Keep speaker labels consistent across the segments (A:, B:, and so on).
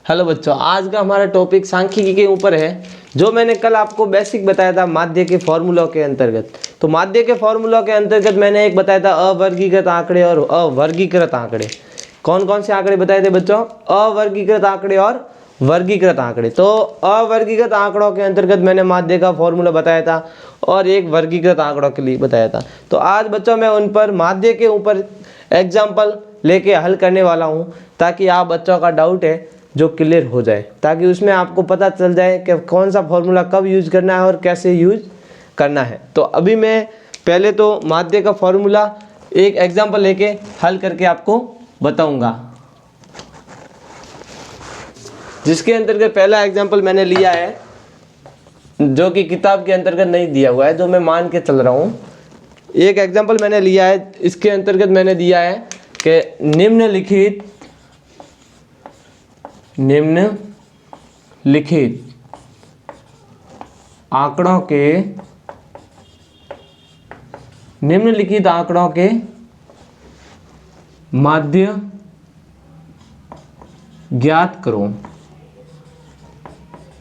A: Hello बच्चों, आज का हमारा टॉपिक सांख्यिकी के ऊपर है। जो मैंने कल आपको बेसिक बताया था माध्य के फॉर्मूलों के अंतर्गत, तो माध्य के फॉर्मूलों के अंतर्गत मैंने एक बताया था अवर्गीकृत आंकड़े और अवर्गीकृत आंकड़े। कौन कौन से आंकड़े बताए थे बच्चों? अवर्गीकृत आंकड़े और वर्गीकृत आंकड़े। तो अवर्गीकृत आंकड़ों के अंतर्गत मैंने माध्य का फॉर्मूला बताया था और एक वर्गीकृत आंकड़ों के लिए बताया था। तो आज बच्चों मैं उन पर माध्य के ऊपर एग्जाम्पल लेके हल करने वाला हूँ, ताकि आप बच्चों का डाउट है जो क्लियर हो जाए, ताकि उसमें आपको पता चल जाए कि कौन सा फॉर्मूला कब यूज करना है और कैसे यूज करना है। तो अभी मैं पहले तो माध्य का फॉर्मूला एक एग्जाम्पल लेके हल करके आपको बताऊंगा, जिसके अंतर्गत पहला एग्जाम्पल मैंने लिया है जो कि किताब के अंतर्गत नहीं दिया हुआ है, जो मैं मान के चल रहा हूँ। एक एग्जाम्पल मैंने लिया है, इसके अंतर्गत मैंने दिया है कि निम्नलिखित आंकड़ों के माध्य ज्ञात करो।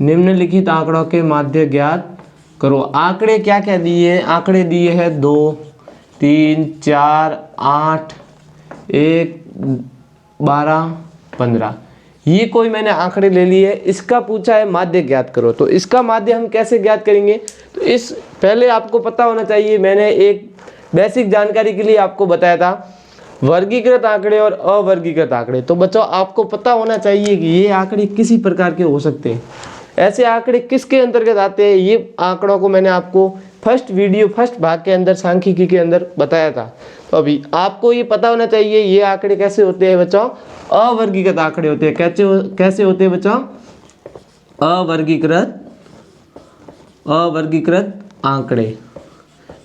A: निम्नलिखित आंकड़ों के माध्य ज्ञात करो। आंकड़े क्या क्या दिए? आंकड़े दिए हैं 2, 3, 4, 8, 1, 12, 15। ये कोई मैंने आंकड़े ले लिए, इसका पूछा है माध्य ज्ञात करो। तो इसका माध्य हम कैसे ज्ञात करेंगे? तो इस पहले आपको पता होना चाहिए, मैंने एक बेसिक जानकारी के लिए आपको बताया था वर्गीकृत आंकड़े और अवर्गीकृत आंकड़े। तो बच्चों आपको पता होना चाहिए कि ये आंकड़े किसी प्रकार के हो सकते हैं। ऐसे आंकड़े किसके अंतर्गत आते हैं, ये आंकड़ों को मैंने आपको फर्स्ट भाग के अंदर सांख्यिकी के अंदर बताया था। तो अभी आपको ये पता होना चाहिए ये आंकड़े कैसे होते हैं बच्चों? अवर्गीकृत आंकड़े होते हैं। कैसे होते हैं बच्चों? अवर्गीकृत आंकड़े।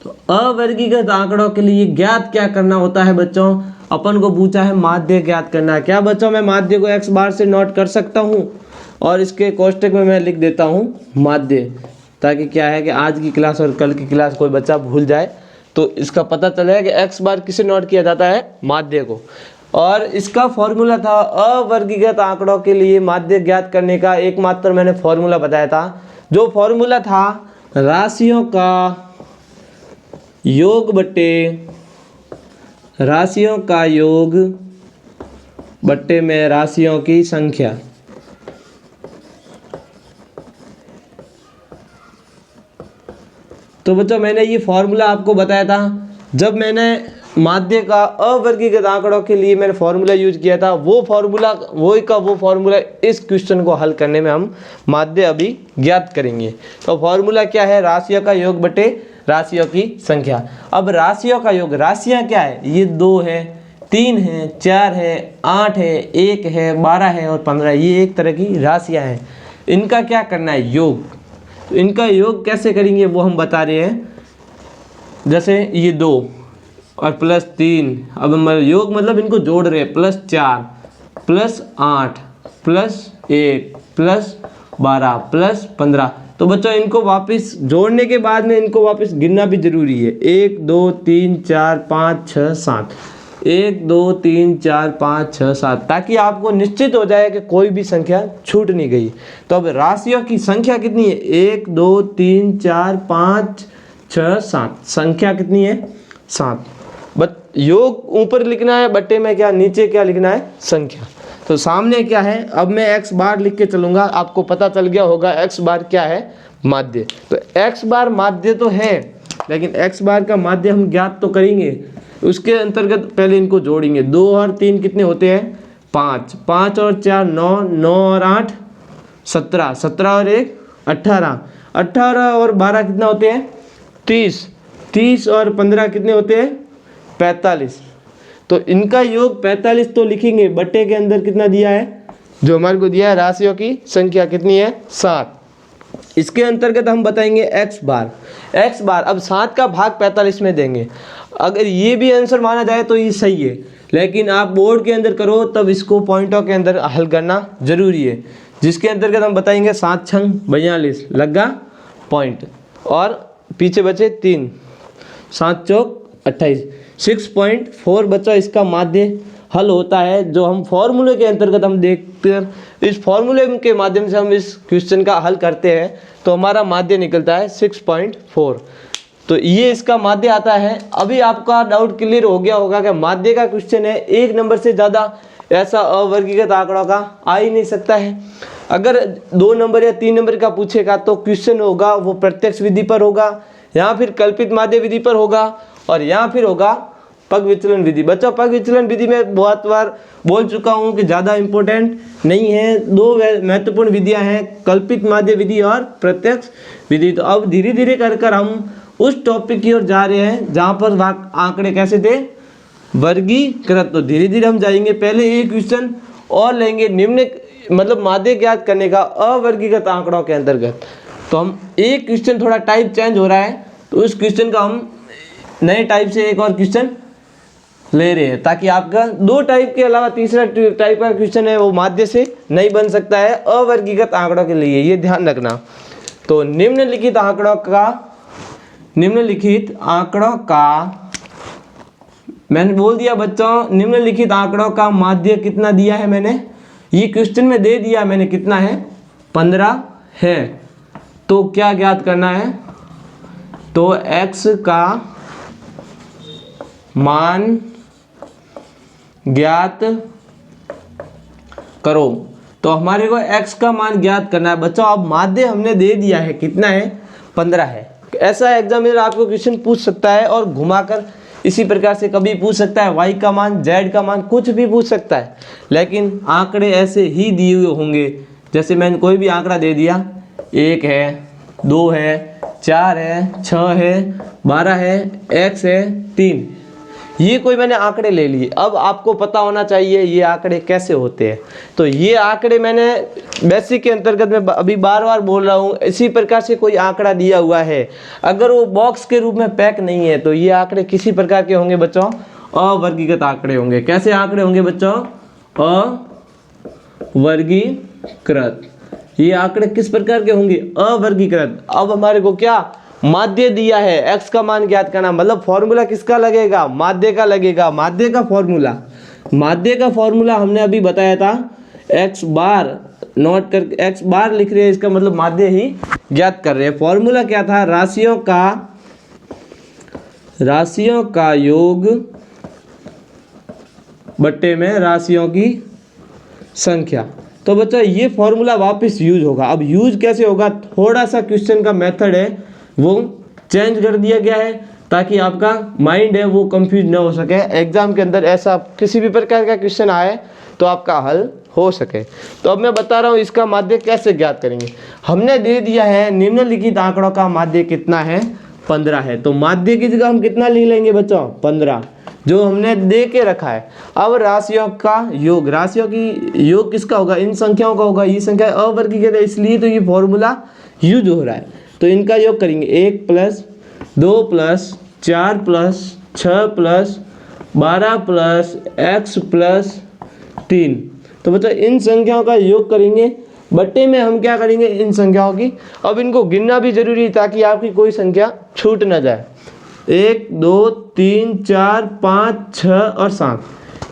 A: तो अवर्गीकृत आंकड़ों के लिए ज्ञात क्या करना होता है बच्चों? अपन को पूछा है माध्य ज्ञात करना। क्या बच्चों मैं माध्य को x बार से नोट कर सकता हूँ और इसके कोष्टक में मैं लिख देता हूँ माध्य, ताकि क्या है कि आज की क्लास और कल की क्लास कोई बच्चा भूल जाए तो इसका पता चले कि x बार किसे नोट किया जाता है? माध्य को। और इसका फॉर्मूला था अवर्गीकृत आंकड़ों के लिए माध्य ज्ञात करने का एकमात्र मैंने फॉर्मूला बताया था, जो फॉर्मूला था राशियों का योग बट्टे में राशियों की संख्या। तो बच्चों मैंने ये फॉर्मूला आपको बताया था जब मैंने माध्य का अवर्गीकृत आंकड़ों के लिए मैंने फॉर्मूला यूज किया था। वो फॉर्मूला इस क्वेश्चन को हल करने में हम माध्य अभी ज्ञात करेंगे। तो फॉर्मूला क्या है? राशियों का योग बटे राशियों की संख्या। अब राशियों का योग, राशियां क्या है? ये 2 है, 3 है, 4 है, 8 है, 1 है, 12 है और 15। ये एक तरह की राशियां हैं। इनका क्या करना है? योग। तो इनका योग कैसे करेंगे वो हम बता रहे हैं। जैसे ये 2 और प्लस 3, अब हम योग मतलब इनको जोड़ रहे हैं, plus 4 plus 8 plus 1 plus 12 plus 15। तो बच्चों इनको वापस जोड़ने के बाद में इनको वापस गिनना भी जरूरी है। 1 2 3 4 5 6 7, 1 2 3 4 5 6 7, ताकि आपको निश्चित हो जाए कि कोई भी संख्या छूट नहीं गई। तो अब राशियों की संख्या कितनी है? 1 2 3 4 5 6 7। संख्या कितनी है? 7। बट योग ऊपर लिखना है, बट्टे में क्या नीचे क्या लिखना है? संख्या। तो सामने क्या है? अब मैं x बार लिख के चलूंगा, आपको पता चल गया होगा x बार क्या है? माध्य। तो x बार माध्य तो है, लेकिन x बार का माध्य हम ज्ञात तो करेंगे। उसके अंतर्गत पहले इनको जोड़ेंगे। 2 और 3 कितने होते हैं? 5, 5 और 4 9, 9 और 8 17, 17 और 1 18, 18 और 12 कितना होते हैं? 30, 30 और 15 कितने होते हैं? 45। तो इनका योग 45 तो लिखेंगे। बट्टे के अंदर कितना दिया है? जो हमारे को दिया है राशियों की संख्या कितनी है? 7। इसके अंतर्गत हम बताएंगे x बार। अब 7 का भाग 45 में देंगे। अगर ये भी आंसर माना जाए तो ये सही है, लेकिन आप बोर्ड के अंदर करो तब इसको पॉइंटों के अंदर हल करना जरूरी है। जिसके अंतर्गत हम बताएंगे 7 छंग 42 लगा पॉइंट, और पीछे बचे 3, 7 चौक 28, 6.4 बच्चा इसका माध्य हल होता है, जो हम फॉर्मूले के अंतर्गत हम देखकर इस फॉर्मूले के माध्यम से हम इस क्वेश्चन का हल करते हैं तो हमारा माध्य निकलता है 6.4। तो ये इसका माध्य आता है। अभी आपका डाउट क्लियर हो गया होगा कि माध्य का क्वेश्चन है, 1 नंबर से ज़्यादा ऐसा अवर्गीकृत आंकड़ों का आ ही नहीं सकता है। अगर 2 नंबर या 3 नंबर का पूछेगा तो क्वेश्चन होगा वो प्रत्यक्ष विधि पर होगा, या फिर कल्पित माध्य विधि पर होगा, और या फिर होगा पग विचलन विधि। बच्चों पग विचलन विधि में बहुत बार बोल चुका हूँ कि ज़्यादा इम्पोर्टेंट नहीं है। 2 महत्वपूर्ण विधियाँ हैं, कल्पित माध्य विधि और प्रत्यक्ष विधि। तो अब धीरे धीरे कर हम उस टॉपिक की ओर जा रहे हैं जहाँ पर आंकड़े कैसे थे, वर्गीकृत। तो धीरे धीरे हम जाएंगे। पहले एक क्वेश्चन और लेंगे, निम्न मतलब माध्य ज्ञात करने का अवर्गीकृत आंकड़ों के अंतर्गत। तो हम एक क्वेश्चन थोड़ा टाइप चेंज हो रहा है, तो उस क्वेश्चन का हम नए टाइप से एक और क्वेश्चन ले रहे हैं, ताकि आपका 2 टाइप के अलावा तीसरा टाइप का क्वेश्चन है वो माध्य से नहीं बन सकता है अवर्गीकृत आंकड़ों के लिए, ये ध्यान रखना। तो निम्नलिखित आंकड़ों का मैंने बोल दिया बच्चों, निम्नलिखित आंकड़ों का माध्य कितना दिया है मैंने, ये क्वेश्चन में दे दिया मैंने, कितना है 15 है। तो क्या ज्ञात करना है, तो x का मान ज्ञात करो। तो हमारे को x का मान ज्ञात करना है बच्चों। अब माध्य हमने दे दिया है, कितना है 15 है। ऐसा एग्जामिनर आपको क्वेश्चन पूछ सकता है और घुमाकर इसी प्रकार से कभी पूछ सकता है, y का मान, z का मान, कुछ भी पूछ सकता है, लेकिन आंकड़े ऐसे ही दिए हुए होंगे। जैसे मैंने कोई भी आंकड़ा दे दिया, 1 है, 2 है, 4 है, 6 है, 12 है, x है, 3, ये कोई मैंने आंकड़े ले लिए। अब आपको पता होना चाहिए ये आंकड़े कैसे होते हैं। तो ये आंकड़े मैंने बेसिक के अंतर्गत में अभी बार बार बोल रहा हूँ, इसी प्रकार से कोई आंकड़ा दिया हुआ है, अगर वो बॉक्स के रूप में पैक नहीं है तो ये आंकड़े किसी प्रकार के होंगे बच्चों, अवर्गीकृत आंकड़े होंगे। कैसे आंकड़े होंगे बच्चों, अवर्गीकृत। ये आंकड़े किस प्रकार के होंगे, अवर्गीकृत। अब हमारे को क्या माध्य दिया है, x का मान ज्ञात करना, मतलब फॉर्मूला किसका लगेगा, माध्य का लगेगा। माध्य का फॉर्मूला हमने अभी बताया था, x बार नोट कर, x बार लिख रहे हैं, इसका मतलब माध्य ही ज्ञात कर रहे हैं। फॉर्मूला क्या था, राशियों का योग बट्टे में राशियों की संख्या। तो बच्चों ये फॉर्मूला वापस यूज होगा। अब यूज कैसे होगा, थोड़ा सा क्वेश्चन का मेथड है वो चेंज कर दिया गया है, ताकि आपका माइंड है वो कंफ्यूज ना हो सके। एग्जाम के अंदर ऐसा किसी भी प्रकार का क्वेश्चन आए तो आपका हल हो सके। तो अब मैं बता रहा हूँ इसका माध्य कैसे ज्ञात करेंगे। हमने दे दिया है निम्नलिखित आंकड़ों का माध्य कितना है, 15 है। तो माध्य की जगह हम कितना लिख लेंगे बच्चों, 15, जो हमने दे के रखा है। अब राशियों का योग, राशियों की योग किसका होगा, इन संख्याओं का होगा। ये संख्या अवर्गीकृत है, इसलिए तो ये फॉर्मूला यूज हो रहा है। तो इनका योग करेंगे, 1 + 2 + 4 + 6 + 12 + x + 3। तो बच्चों इन संख्याओं का योग करेंगे, बट्टे में हम क्या करेंगे, इन संख्याओं की। अब इनको गिनना भी जरूरी है ताकि आपकी कोई संख्या छूट ना जाए। 1 2 3 4 5 6 और 7,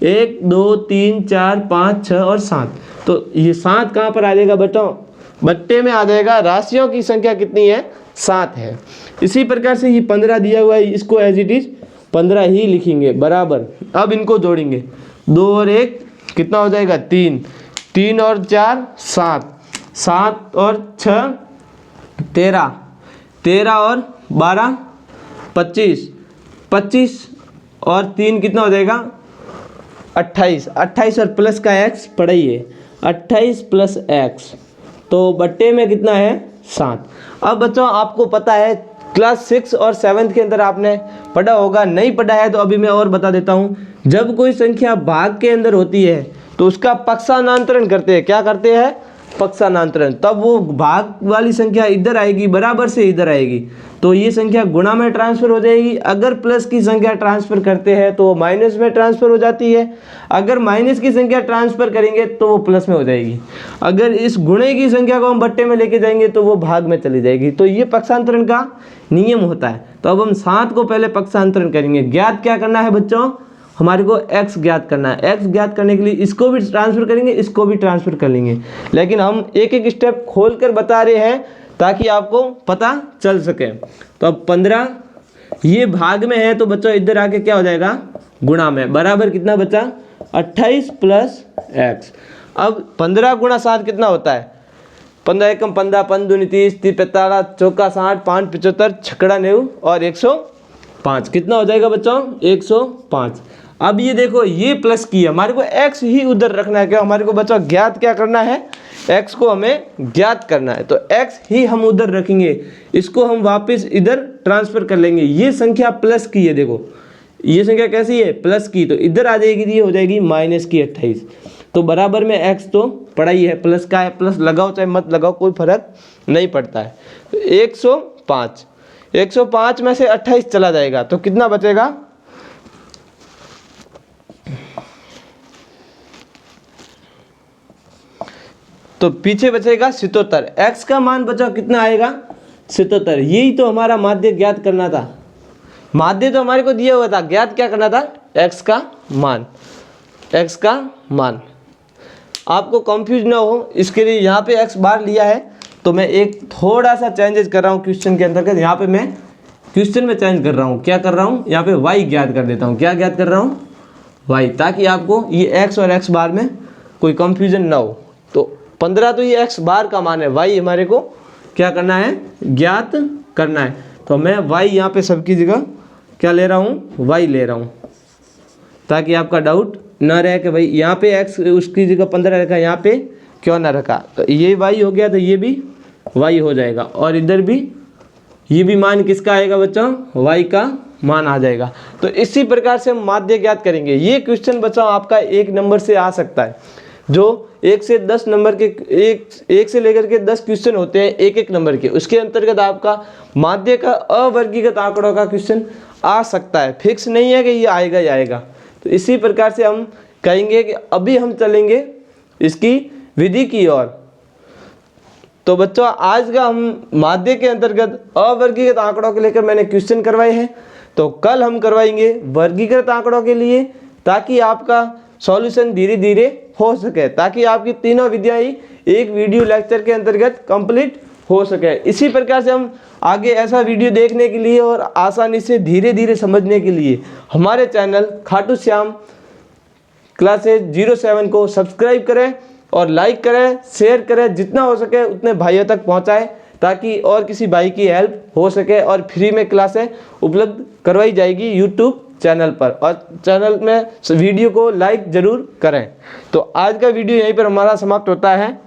A: 1 2 3 4 5 6 और 7। तो ये 7 कहाँ पर आ जाएगा बच्चों, बट्टे में आ जाएगा। राशियों की संख्या कितनी है, 7 है। इसी प्रकार से ये 15 दिया हुआ है, इसको एज इट इज 15 ही लिखेंगे बराबर। अब इनको जोड़ेंगे, 2 और 1 कितना हो जाएगा, 3, 3 और 4 7, 7 और 6 13, 13 और 12 25, 25 और 3 कितना हो जाएगा, 28, 28 और प्लस का x पढ़ाइए, 28 + x, तो बट्टे में कितना है, 7। अब बच्चों आपको पता है क्लास 6 और 7 के अंदर आपने पढ़ा होगा, नहीं पढ़ा है तो अभी मैं और बता देता हूँ। जब कोई संख्या भाग के अंदर होती है तो उसका पक्षांतरण करते हैं। क्या करते हैं, पक्षांतरण। तब वो भाग वाली संख्या इधर आएगी, बराबर से इधर आएगी, तो ये संख्या गुणा में ट्रांसफर हो जाएगी। अगर प्लस की संख्या ट्रांसफर करते हैं तो वो माइनस में ट्रांसफर हो जाती है। अगर माइनस की संख्या ट्रांसफर करेंगे तो वो प्लस में हो जाएगी। अगर इस गुणे की संख्या को हम बट्टे में लेके जाएंगे तो वो भाग में चली जाएगी। तो ये पक्षांतरण का नियम होता है। तो अब हम 7 को पहले पक्षांतरण करेंगे। ज्ञात क्या करना है बच्चों, हमारे को x ज्ञात करना है। x ज्ञात करने के लिए इसको भी ट्रांसफर करेंगे, इसको भी ट्रांसफर कर लेंगे, लेकिन हम एक एक स्टेप खोल कर बता रहे हैं ताकि आपको पता चल सके। तो अब 15 ये भाग में है तो बच्चों इधर आके क्या हो जाएगा, गुणा में, बराबर कितना बचा 28 प्लस x। अब 15 गुणा 7 कितना होता है, 15 एकम 15, 5 दूनी 30, 30 45, चौका 60, 5 75, छकड़ा 90 और 105, कितना हो जाएगा बच्चों 105। अब ये देखो ये प्लस की है, हमारे को x ही उधर रखना है, क्या हमारे को बच्चों ज्ञात क्या करना है, x को हमें ज्ञात करना है, तो x ही हम उधर रखेंगे, इसको हम वापस इधर ट्रांसफर कर लेंगे। ये संख्या प्लस की है, देखो ये संख्या कैसी है, प्लस की, तो इधर आ जाएगी, ये हो जाएगी माइनस की 28। तो बराबर में x तो पड़ा ही है, प्लस का है, प्लस लगाओ चाहे मत लगाओ कोई फर्क नहीं पड़ता है। तो 105, 105 में से 28 चला जाएगा तो कितना बचेगा, तो पीछे बचेगा 77। x का मान बचा कितना आएगा 77। यही तो हमारा माध्य ज्ञात करना था, माध्य तो हमारे को दिया हुआ था, ज्ञात क्या करना था, x का मान, x का मान। आपको कंफ्यूज ना हो इसके लिए यहाँ पे x बार लिया है, तो मैं एक थोड़ा सा चेंजेस कर रहा हूँ क्वेश्चन के अंतर्गत। यहाँ पे मैं क्वेश्चन में चेंज कर रहा हूँ, क्या कर रहा हूँ, यहाँ पे y ज्ञात कर देता हूँ। क्या ज्ञात कर रहा हूँ, y, ताकि आपको ये x और x बार में कोई कंफ्यूजन ना हो। तो 15 तो ये x बार का मान है, y हमारे को क्या करना है, ज्ञात करना है। तो मैं y यहाँ पे सबकी जगह क्या ले रहा हूँ, y ले रहा हूँ, ताकि आपका डाउट ना रहे कि भाई यहाँ पे x उसकी जगह 15 रखा, यहाँ पे क्यों ना रखा। तो ये y हो गया तो ये भी y हो जाएगा, और इधर भी ये भी मान किसका आएगा बच्चों, y का मान आ जाएगा। तो इसी प्रकार से हम माध्य ज्ञात करेंगे। ये क्वेश्चन बच्चों आपका 1 नंबर से आ सकता है, जो 1 से 10 नंबर के एक से लेकर के 10 क्वेश्चन होते हैं एक एक नंबर के, उसके अंतर्गत आपका माध्य का अवर्गीकृत आंकड़ों का क्वेश्चन आ सकता है। फिक्स नहीं है कि ये आएगा ही आएगा। तो इसी प्रकार से हम कहेंगे कि अभी हम चलेंगे इसकी विधि की ओर। तो बच्चों आज का हम माध्य के अंतर्गत अवर्गीकृत आंकड़ों को लेकर मैंने क्वेश्चन करवाए हैं, तो कल हम करवाएंगे वर्गीकृत आंकड़ों के लिए, ताकि आपका सॉल्यूशन धीरे धीरे हो सके, ताकि आपकी तीनों विधियां ही एक वीडियो लेक्चर के अंतर्गत कंप्लीट हो सके। इसी प्रकार से हम आगे ऐसा वीडियो देखने के लिए और आसानी से धीरे धीरे समझने के लिए हमारे चैनल खाटू श्याम क्लासेज 07 को सब्सक्राइब करें और लाइक करें, शेयर करें, जितना हो सके उतने भाइयों तक पहुंचाएं, ताकि और किसी भाई की हेल्प हो सके। और फ्री में क्लासें उपलब्ध करवाई जाएगी यूट्यूब चैनल पर, और चैनल में वीडियो को लाइक ज़रूर करें। तो आज का वीडियो यहीं पर हमारा समाप्त होता है।